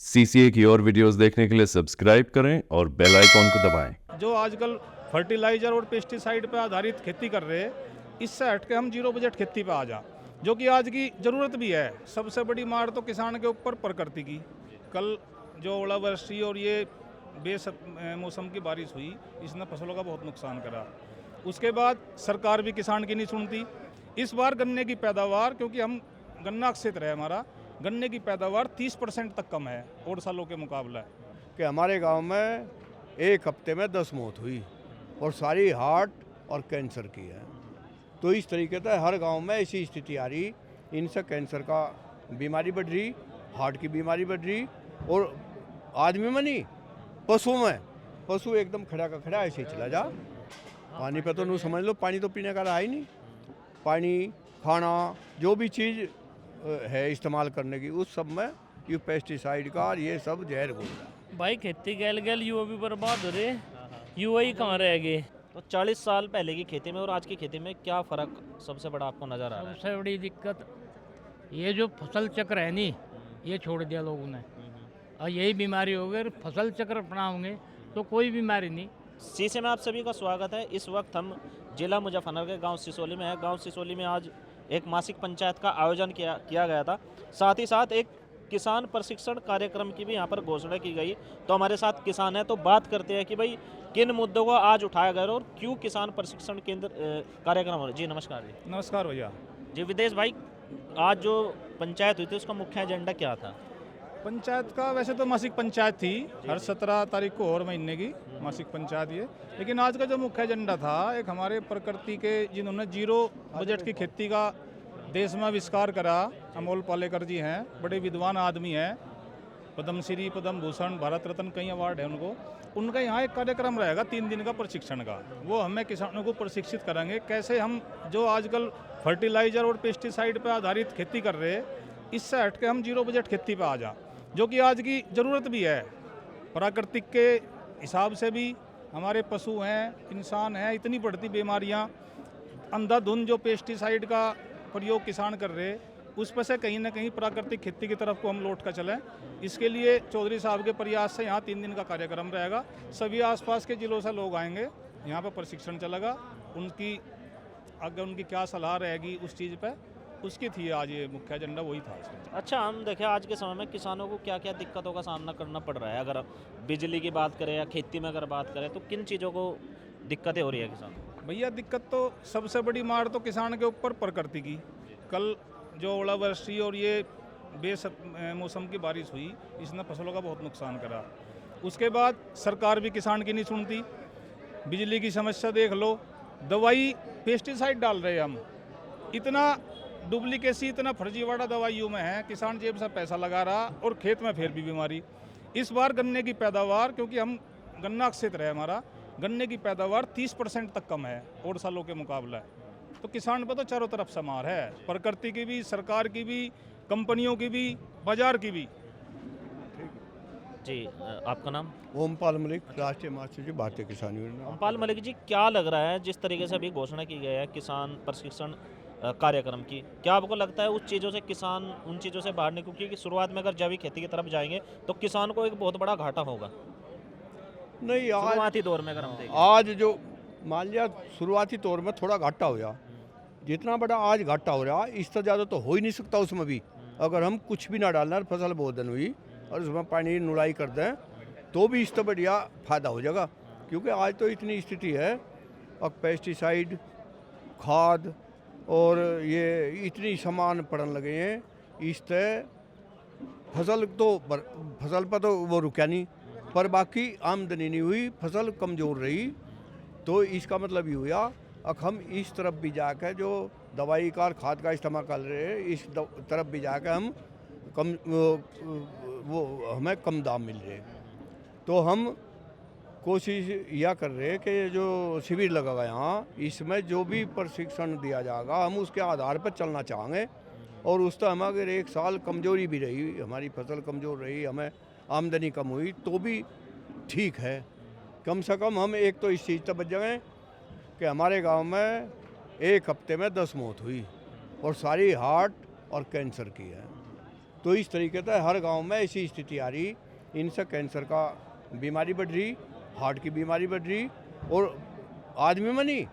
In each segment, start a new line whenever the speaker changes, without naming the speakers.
CCA की और videos देखने के लिए सब्सक्राइब करें और बेल आइकॉन को दबाएं।
जो आजकल फर्टिलाइजर और पेस्टिसाइड पर आधारित खेती कर रहे हैं, इससे हट के हम जीरो बजट खेती पे आ जा, जो कि आज की ज़रूरत भी है। सबसे बड़ी मार तो किसान के ऊपर प्रकृति की। कल जो ओलावृष्टि और ये मौसम की बारिश हुई, इसने फसलों का बहुत नुकसान करा। उसके बाद सरकार भी किसान की नहीं सुनती। इस बार गन्ने की पैदावार, क्योंकि हम गन्ना क्षेत्र है हमारा, गन्ने की पैदावार 30% तक कम है और सालों के मुकाबले।
कि हमारे गांव में एक हफ्ते में 10 मौत हुई और सारी हार्ट और कैंसर की है। तो इस तरीके से हर गांव में ऐसी स्थिति आ रही, इनसे कैंसर का बीमारी बढ़ रही, हार्ट की बीमारी बढ़ रही, और आदमी में नहीं, पशु में, पशु एकदम खड़ा का खड़ा ऐसे ही चला जा। पानी पे तो नहीं, समझ लो पानी तो पीने का रहा ही नहीं। पानी, खाना, जो भी चीज़ है इस्तेमाल करने की, उस सब में ये पेस्टिसाइड का और ये सब जहर घोल रहा है।
भाई खेती गैल गैल युवा भी बर्बाद हो रहे, युवा ही कहाँ रह गए।
तो 40 साल पहले की खेती में और आज की खेती में क्या फ़र्क सबसे बड़ा आपको नज़र आ रहा है?
सबसे बड़ी दिक्कत ये जो फसल चक्र है नी, ये छोड़ दिया लोगों ने, और यही बीमारी हो गई। फसल चक्र अपनाओगे तो कोई बीमारी नहीं।
सीसे में आप सभी का स्वागत है। इस वक्त हम जिला मुजफ्फरनगर के गांव सिसोली में है। गांव सिसोली में आज एक मासिक पंचायत का आयोजन किया गया था। साथ ही साथ एक किसान प्रशिक्षण कार्यक्रम की भी यहाँ पर घोषणा की गई। तो हमारे साथ किसान है, तो बात करते हैं कि भाई किन मुद्दों को आज उठाया गया और क्यों किसान प्रशिक्षण केंद्र कार्यक्रम हो रहा है। जी नमस्कार जी।
नमस्कार भैया।
जी विदेश भाई, आज जो पंचायत हुई थी उसका मुख्य एजेंडा क्या था?
पंचायत का वैसे तो मासिक पंचायत थी, हर 17 तारीख को और महीने की मासिक पंचायत ये, लेकिन आज का जो मुख्य एजेंडा था, एक हमारे प्रकृति के जिन्होंने जीरो बजट की खेती का देश में आविष्कार करा, अमोल पालेकर जी हैं, बड़े विद्वान आदमी हैं, पद्मश्री, पद्म भूषण, भारत रत्न, कई अवार्ड है उनको। उनका यहाँ एक कार्यक्रम रहेगा 3 दिन का प्रशिक्षण का। वो हमें किसानों को प्रशिक्षित करेंगे कैसे हम जो आजकल फर्टिलाइजर और पेस्टिसाइड पर आधारित खेती कर रहे हैं, इससे हट के हम जीरो बजट खेती पे आ जा, जो कि आज की ज़रूरत भी है। प्राकृतिक के हिसाब से भी हमारे पशु हैं, इंसान हैं, इतनी बढ़ती बीमारियां, अंधाधुंध जो पेस्टिसाइड का प्रयोग किसान कर रहे, उस पर से कहीं ना कहीं प्राकृतिक खेती की तरफ को हम लौट कर चलें। इसके लिए चौधरी साहब के प्रयास से यहाँ 3 दिन का कार्यक्रम रहेगा। सभी आसपास के ज़िलों से लोग आएंगे, यहाँ पर प्रशिक्षण चलेगा। उनकी अगर उनकी क्या सलाह रहेगी उस चीज़ पर, उसकी थी आज ये मुख्य एजेंडा, वही था इसका।
अच्छा, हम देखें आज के समय में किसानों को क्या क्या दिक्कतों का सामना करना पड़ रहा है। अगर बिजली की बात करें या खेती में अगर बात करें, तो किन चीज़ों को दिक्कतें हो रही है किसान?
भैया दिक्कत तो सबसे बड़ी मार तो किसान के ऊपर प्रकृति की। कल जो ओलावृष्टि और ये मौसम की बारिश हुई, इसने फसलों का बहुत नुकसान करा। उसके बाद सरकार भी किसान की नहीं सुनती। बिजली की समस्या देख लो, दवाई पेस्टिसाइड डाल रहे हैं हम, इतना डुप्लीकेसी, इतना फर्जीवाड़ा दवाइयों में है, किसान जेब से पैसा लगा रहा और खेत में फिर भी बीमारी। इस बार गन्ने की पैदावार, क्योंकि हम गन्ना क्षेत्र है हमारा, गन्ने की पैदावार 30% तक कम है और सालों के मुकाबले। तो किसान पर तो चारों तरफ से मार है, प्रकृति की भी, सरकार की भी, कंपनियों की भी, बाजार की भी।
जी आपका नाम?
ओमपाल मलिक, राष्ट्रीय महासचिव भारतीय किसान यूनियन।
ओमपाल मलिक जी, क्या लग रहा है जिस तरीके से अभी घोषणा की गई है किसान प्रशिक्षण कार्यक्रम की, क्या आपको लगता है उस चीज़ों से किसान उन चीज़ों से बाहर निकल, क्योंकि शुरुआत में अगर जैविक खेती की तरफ जाएंगे तो किसान को एक बहुत बड़ा घाटा होगा
नहीं,
शुरुआती दौर में? अगर हम देखें
आज जो मान लिया शुरुआती तौर में थोड़ा घाटा हो गया, जितना बड़ा आज घाटा हो रहा, इससे ज़्यादा तो हो ही नहीं सकता उसमें भी। अगर हम कुछ भी ना डालना, फसल बहुत दिन हुई और उसमें पानी नुलाई कर दें, तो भी इससे बढ़िया फ़ायदा हो जाएगा। क्योंकि आज तो इतनी स्थिति है, अब पेस्टिसाइड, खाद और ये इतनी सामान पड़ने लगे हैं, इससे फसल पर तो वो रुका नहीं, पर बाकी आमदनी नहीं हुई, फसल कमज़ोर रही। तो इसका मतलब ये हुआ, अब हम इस तरफ भी जाकर जो दवाई का और खाद का इस्तेमाल कर रहे हैं, इस तरफ भी जाकर हम कम वो हमें कम दाम मिल रहे। तो हम कोशिश यह कर रहे हैं कि जो शिविर लगा गया यहाँ, इसमें जो भी प्रशिक्षण दिया जाएगा, हम उसके आधार पर चलना चाहेंगे। और उस तरह हम अगर 1 साल कमजोरी भी रही, हमारी फसल कमज़ोर रही, हमें आमदनी कम हुई, तो भी ठीक है। कम से कम हम एक तो इस चीज़ से बच जाएँ कि हमारे गांव में एक हफ्ते में 10 मौत हुई और सारी हार्ट और कैंसर की है। तो इस तरीके से हर गांव में ऐसी स्थिति आ रही, इनसे कैंसर का बीमारी बढ़ रही, हार्ट की बीमारी बढ़ रही, और आदमी में नहीं,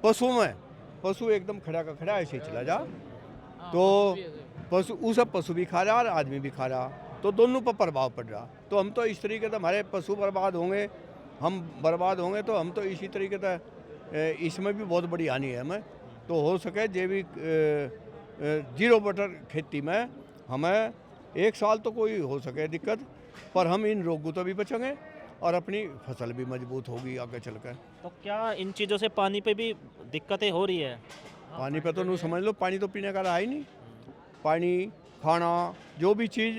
पशु में, पशु एकदम खड़ा का खड़ा ऐसे ही चला जा, तो पशु उसे पशु भी खा रहा और आदमी भी खा रहा, तो दोनों पर प्रभाव पड़ रहा। तो हम तो इस तरीके से, हमारे पशु बर्बाद होंगे, हम बर्बाद होंगे, तो हम तो इसी तरीके से इसमें भी बहुत बड़ी हानि है हमें। तो हो सके जैविक 0 बटर खेती में हमें 1 साल तो कोई हो सके दिक्कत, पर हम इन रोगों तो भी बचेंगे और अपनी फसल भी मजबूत होगी आगे चलकर।
तो क्या इन चीज़ों से पानी पे भी दिक्कतें हो रही है?
पानी पे तो नहीं समझ लो, पानी तो पीने का रहा ही नहीं। पानी, खाना, जो भी चीज़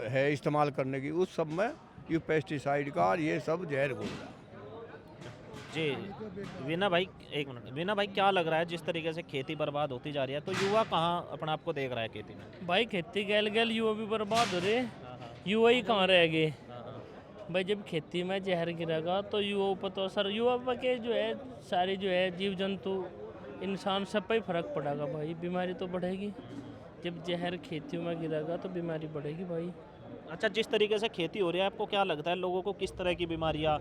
है इस्तेमाल करने की, उस सब में ये पेस्टिसाइड का और ये सब जहर घोल रहा है।
जी वीना भाई, एक मिनट, वीना भाई क्या लग रहा है जिस तरीके से खेती बर्बाद होती जा रही है, तो युवा कहाँ अपने आप को देख रहा है खेती में?
भाई खेती गैल गैल युवा भी बर्बाद हो रहे, युवा ही कहाँ रह गए भाई। जब खेती में जहर गिरेगा तो युवाओं पर तो असर, युवा पर के जो है सारे जो है जीव जंतु इंसान सब पे फर्क पड़ेगा भाई, बीमारी तो बढ़ेगी। जब जहर खेतियों में गिरेगा तो बीमारी बढ़ेगी भाई।
अच्छा, जिस तरीके से खेती हो रही है, आपको क्या लगता है लोगों को किस तरह की बीमारियाँ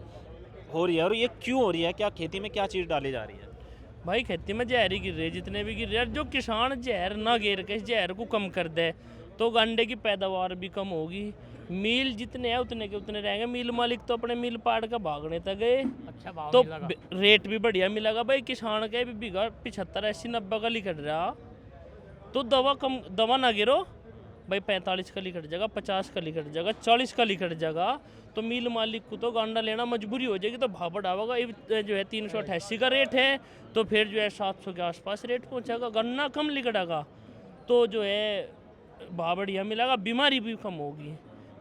हो रही है और ये क्यों हो रही है? क्या खेती में क्या चीज़ डाली जा रही है?
भाई खेती में जहर ही गिर रहे, जितने भी गिर रहे हैं। जो किसान जहर ना गिर के इस जहर को कम कर दे तो गन्ने की पैदावार भी कम होगी। मील जितने हैं उतने के उतने रहेंगे। मील मालिक तो अपने मील पाड़ का भागने तक गए,
अच्छा भाव
तो
मिलेगा।
रेट भी बढ़िया मिलेगा भाई। किसान के भी बीघा 75, 80, 90 का लिखट रहा, तो दवा ना गिरो भाई, 45 का लिखट जाएगा, 50 का लिखट जाएगा, 40 का लिखट जाएगा, तो मील मालिक को तो गांडा लेना मजबूरी हो जाएगी। तो भाव बढ़ावागा। ये जो है 388 का रेट है, तो फिर जो है 700 के आसपास रेट पहुंचेगा। गन्ना कम लिखटेगा तो जो है भाव बढ़िया मिलेगा, बीमारी भी कम होगी।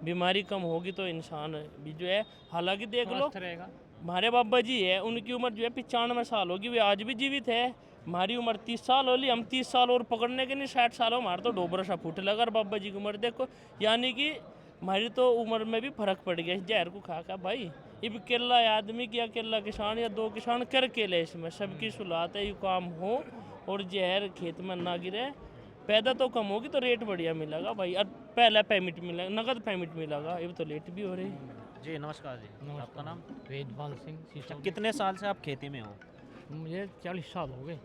बीमारी कम होगी तो इंसान भी जो है, हालांकि देख लो
स्वस्थ रहेगा।
हमारे बाबा जी है, उनकी उम्र जो है 95 साल होगी, वे आज भी जीवित है। हमारी उम्र 30 साल होली, हम 30 साल और पकड़ने के नहीं, 60 साल हमारे तो डोबरा सा फूट लगा। और बाबा जी की उम्र देखो, यानी कि हमारी तो उम्र में भी फर्क पड़ गया इस जहर को खा खा भाई। अब केला आदमी की, अकेला किसान या 2 किसान कर के ले, इसमें सबकी सुलात है, ये काम हो और जहर खेत में ना गिरे, पैदा तो कम होगी तो रेट बढ़िया मिलेगा भाई। और पहला पेमेंट मिलेगा, नगद पेमेंट मिलेगा, ये तो लेट भी हो रही।
जी नमस्कार जी, आपका नाम?
वेदपाल सिंह
अच्छा,
सिसोदिया।
कितने साल से आप खेती में हो?
मुझे 40 साल हो गए।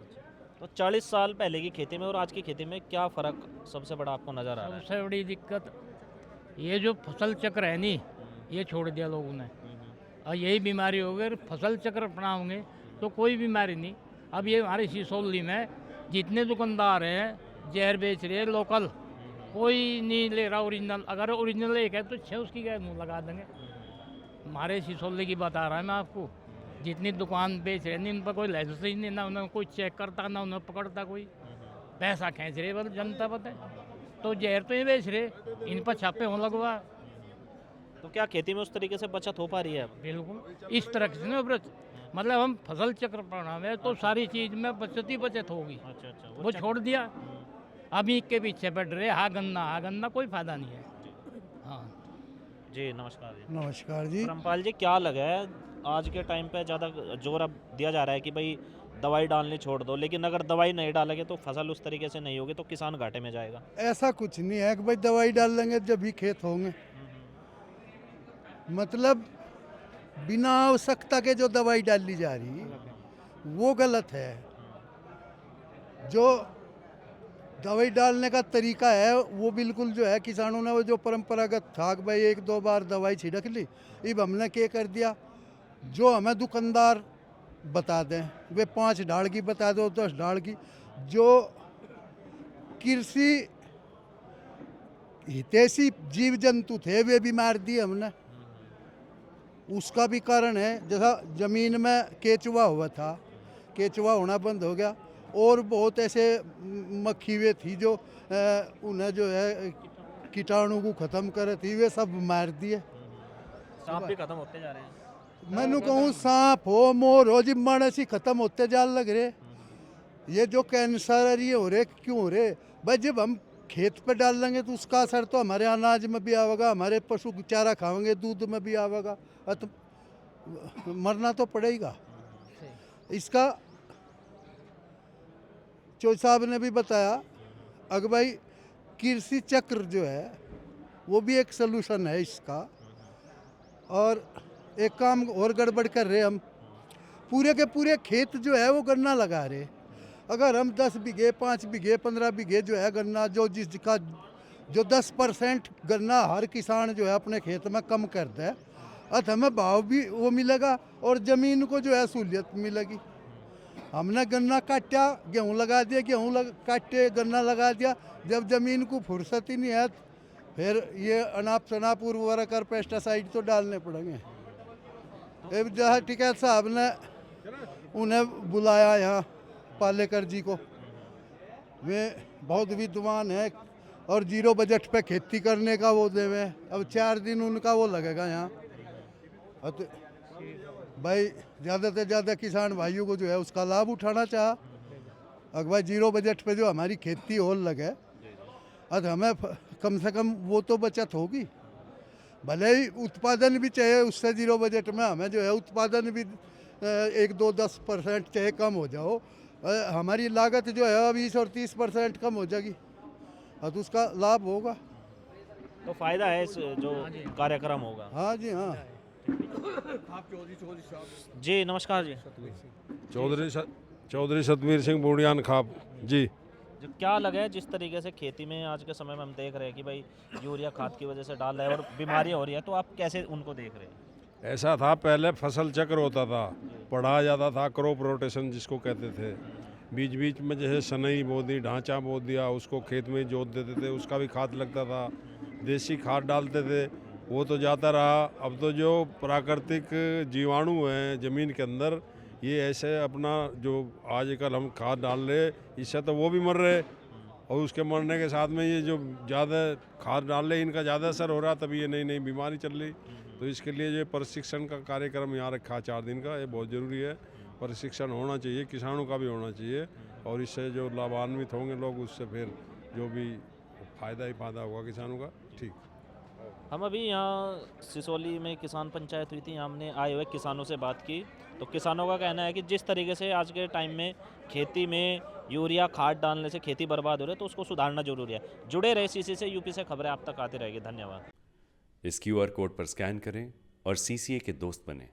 तो 40 साल पहले की खेती में और आज की खेती में क्या फ़र्क सबसे बड़ा आपको नज़र आ रहा है?
सबसे बड़ी दिक्कत ये जो फसल चक्र है नी, ये छोड़ दिया लोगों ने, और यही बीमारी हो गई। फसल चक्र अपनाओगे तो कोई बीमारी नहीं। अब ये हमारे सिसोली में जितने दुकानदार हैं जहर बेच रहे हैं लोकल, कोई नहीं ले रहा ओरिजिनल। अगर ओरिजिनल एक है तो 6 उसकी गैर मुँह लगा देंगे। हमारे सिसोली की बता रहा है मैं आपको, जितनी दुकान बेच रहे हैं इन पर कोई लाइसेंस ही नहीं, ना उन्हें कोई चेक करता, ना उन्हें पकड़ता कोई। पैसा खींच रहे बस जनता पता है, तो जहर तो ही बेच रहे, इन पर छापे होने लगवा।
तो क्या खेती में उस तरीके से बचत हो पा रही है अब?
बिल्कुल इस तरह से ना मतलब हम फसल चक्र अपनावे तो सारी चीज़ में बचत ही बचत होगी।
अच्छा अच्छा,
वो छोड़ दिया, अभी के पीछे बढ़ रहे, हाँ गन्ना कोई फायदा नहीं है। हाँ
जी नमस्कार जी।
नमस्कार जी।
परमपाल जी, क्या लगा है आज के टाइम पे ज़्यादा जोर अब दिया जा रहा है कि भाई दवाई डालनी छोड़ दो, लेकिन अगर दवाई नहीं डालेंगे तो फसल उस तरीके से नहीं होगी तो किसान घाटे में जाएगा?
ऐसा कुछ नहीं है कि भाई दवाई डाल देंगे जब भी खेत होंगे। मतलब बिना आवश्यकता के जो दवाई डाली जा रही वो गलत है। जो दवाई डालने का तरीका है वो बिल्कुल जो है किसानों ने वो जो परंपरागत था कि भाई 1-2 बार दवाई छिड़क ली, अब हमने क्या कर दिया, जो हमें दुकानदार बता दें, वे 5 ढाल की बता दो, 10 ढाल की, जो कृषि हितैषी जीव जंतु थे वे भी मार दिए हमने। उसका भी कारण है, जैसा ज़मीन में केचुआ हुआ था, केचुआ होना बंद हो गया, और बहुत ऐसे मक्खी वे थी जो उन्हें जो है कीटाणु को ख़त्म करे थी, वे सब मार दिए।
सांप भी खत्म होते जा रहे हैं।
मैंने कहूँ सांप हो, मोर हो, जिब मानस ही खत्म होते जाल लग रहे। ये जो कैंसर ये हो रहे क्यों हो रहे भाई? जब हम खेत पे डाल लेंगे तो उसका असर तो हमारे अनाज में भी आवेगा, हमारे पशु चारा खाएंगे दूध में भी आवेगा, तो मरना तो पड़ेगा। इसका चौधरी साहब ने भी बताया, अगर भाई कृषि चक्र जो है वो भी एक सलूशन है इसका। और एक काम और गड़बड़ कर रहे हम, पूरे के पूरे खेत जो है वो गन्ना लगा रहे। अगर हम 10 बीघे 5 बीघे 15 बीघे जो है गन्ना, जो जिसका जो 10% गन्ना हर किसान जो है अपने खेत में कम कर दे, अत हमें भाव भी वो मिलेगा और ज़मीन को जो है सहूलियत मिलेगी। हमने गन्ना काटा, गेहूँ लगा दिया, काटे गन्ना लगा दिया, जब ज़मीन को फुर्सत ही नहीं है फिर ये अनाप शनाप उर्वरक और पेस्टिसाइड तो डालने पड़ेंगे। अब जहाँ टिकैत साहब ने उन्हें बुलाया यहाँ पालेकर जी को, वे बहुत विद्वान है और जीरो बजट पे खेती करने का वो देवे। अब 4 दिन उनका वो लगेगा यहाँ। तो भाई ज़्यादा से ज़्यादा किसान भाइयों को जो है उसका लाभ उठाना चाहा। अगर भाई जीरो बजट पे जो हमारी खेती हो लगे, अब हमें कम से कम वो तो बचत होगी। भले ही उत्पादन भी चाहे उससे जीरो बजट में हमें जो है उत्पादन भी 1-2-10% चाहे कम हो जाओ, हमारी लागत जो है 20 और 30% कम हो जाएगी, तो उसका लाभ होगा।
तो फायदा है इस जो कार्यक्रम होगा।
हाँ जी हाँ।
जी नमस्कार जी।
चौधरी सतवीर सिंह बूढ़ियान खाप जी।
जो क्या लगा है जिस तरीके से खेती में आज के समय में हम देख रहे हैं कि भाई यूरिया खाद की वजह से डाल रहे हैं और बीमारियां हो रही है, तो आप कैसे उनको देख रहे हैं?
ऐसा था पहले फसल चक्र होता था, पढ़ाया जाता था, क्रॉप रोटेशन जिसको कहते थे। बीच बीच में जैसे सनई बो दी, ढांचा बो दिया, उसको खेत में जोत देते थे, उसका भी खाद लगता था। देसी खाद डालते थे, वो तो जाता रहा। अब तो जो प्राकृतिक जीवाणु हैं ज़मीन के अंदर, ये ऐसे अपना जो आजकल हम खाद डाल रहे, इससे तो वो भी मर रहे, और उसके मरने के साथ में ये जो ज़्यादा खाद डाल रहे इनका ज़्यादा असर हो रहा, तभी ये नई नई बीमारी चल रही। तो इसके लिए ये प्रशिक्षण का कार्यक्रम यहाँ रखा 4 दिन का, ये बहुत ज़रूरी है। प्रशिक्षण होना चाहिए, किसानों का भी होना चाहिए, और इससे जो लाभान्वित होंगे लोग, उससे फिर जो भी फ़ायदा ही फ़ायदा होगा किसानों का। ठीक।
हम अभी यहाँ सिसोली में किसान पंचायत हुई थी, हमने आए हुए किसानों से बात की। तो किसानों का कहना है कि जिस तरीके से आज के टाइम में खेती में यूरिया खाद डालने से खेती बर्बाद हो रही है, तो उसको सुधारना जरूरी है। जुड़े रहे सीसी से, यूपी से खबरें आप तक आती रहेगी। धन्यवाद।
इस QR कोड पर स्कैन करें और CCA के दोस्त बनें।